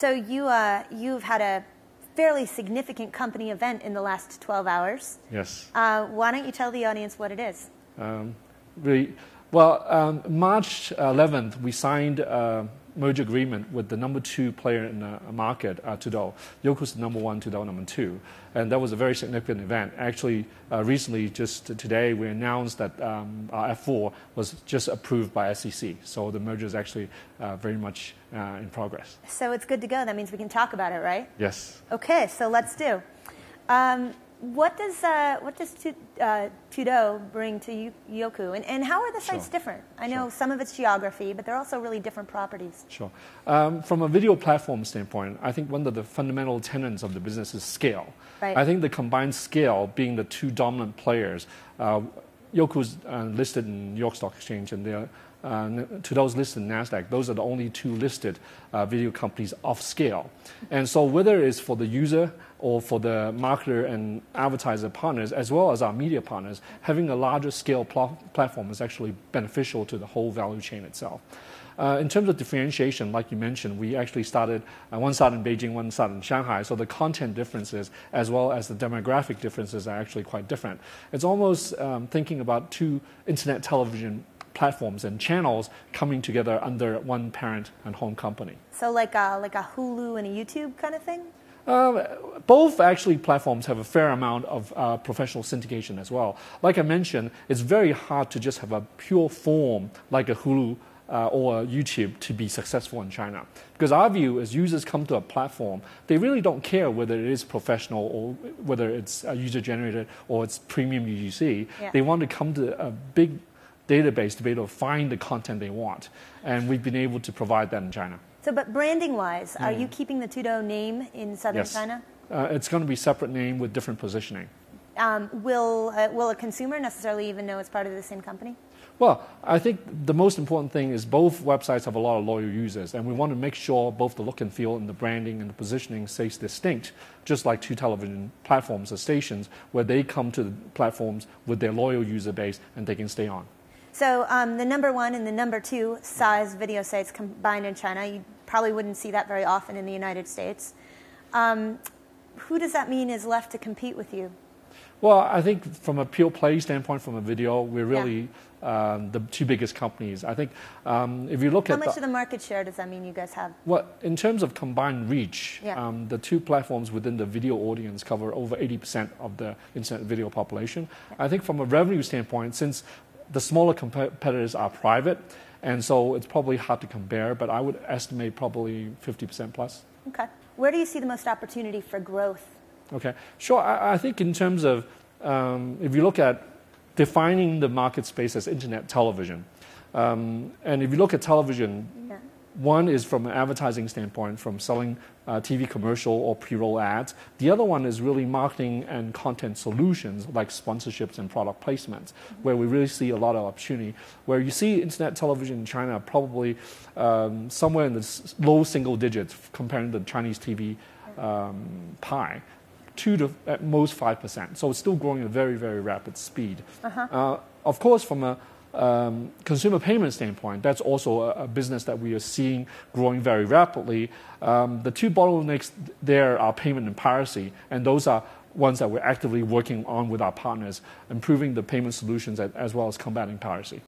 So you've had a fairly significant company event in the last 12 hours. Yes. Why don't you tell the audience what it is? March 11th, we signed a merger agreement with the number 2 player in the market, Tudou. YouKu's the number 1, Tudou number 2. And that was a very significant event. Actually, recently, just today, we announced that our F4 was just approved by SEC. So the merger is actually very much in progress. So it's good to go. That means we can talk about it, right? Yes. Okay, so let's do. What does Tudou bring to YouKu, and how are the sites different? I know some of it's geography, but they're also really different properties. Sure. From a video platform standpoint, I think one of the fundamental tenets of the business is scale. Right. I think the combined scale being the 2 dominant players, YouKu's listed in New York Stock Exchange, and Tudou's listed in NASDAQ. Those are the only 2 listed video companies of scale. And so whether it's for the user or for the marketer and advertiser partners, as well as our media partners, having a larger scale platform is actually beneficial to the whole value chain itself. In terms of differentiation, like you mentioned, we actually started, one started in Beijing, one started in Shanghai, so the content differences as well as the demographic differences are actually quite different. It's almost thinking about 2 internet television platforms and channels coming together under one parent and home company. So like a Hulu and a YouTube kind of thing? Both actually platforms have a fair amount of professional syndication as well. Like I mentioned, it's very hard to just have a pure form like a Hulu or a YouTube to be successful in China. Because our view is users come to a platform, they really don't care whether it is professional or whether it's user-generated or it's premium UGC. Yeah. They want to come to a big database to be able to find the content they want. And we've been able to provide that in China. So, but branding-wise, are you keeping the Tudou name in southern China? It's going to be a separate name with different positioning. Will a consumer necessarily even know it's part of the same company? Well, I think the most important thing is both websites have a lot of loyal users, and we want to make sure both the look and feel and the branding and the positioning stays distinct, just like 2 television platforms or stations where they come to the platforms with their loyal user base and they can stay on. So the number 1 and the number 2 size video sites combined in China, you probably wouldn't see that very often in the United States. Who does that mean is left to compete with you? Well, I think from a pure play standpoint, from a video, we're really the 2 biggest companies. I think if you look How at much of the market share does that mean you guys have? Well, in terms of combined reach, the 2 platforms within the video audience cover over 80% of the internet video population. I think from a revenue standpoint, since the smaller competitors are private, and so it's probably hard to compare, but I would estimate probably 50% plus. Okay. Where do you see the most opportunity for growth? Okay, sure. I think in terms of, if you look at defining the market space as internet television, and if you look at television, one is from an advertising standpoint, from selling TV commercial or pre-roll ads. The other one is really marketing and content solutions like sponsorships and product placements, where we really see a lot of opportunity. Where you see internet television in China probably somewhere in the low single digits comparing to the Chinese TV pie. 2 to at most 5%. So it's still growing at a very, very rapid speed. Of course, from a consumer payment standpoint, that's also a business that we are seeing growing very rapidly. The 2 bottlenecks there are payment and piracy, and those are ones that we're actively working on with our partners, improving the payment solutions as well as combating piracy.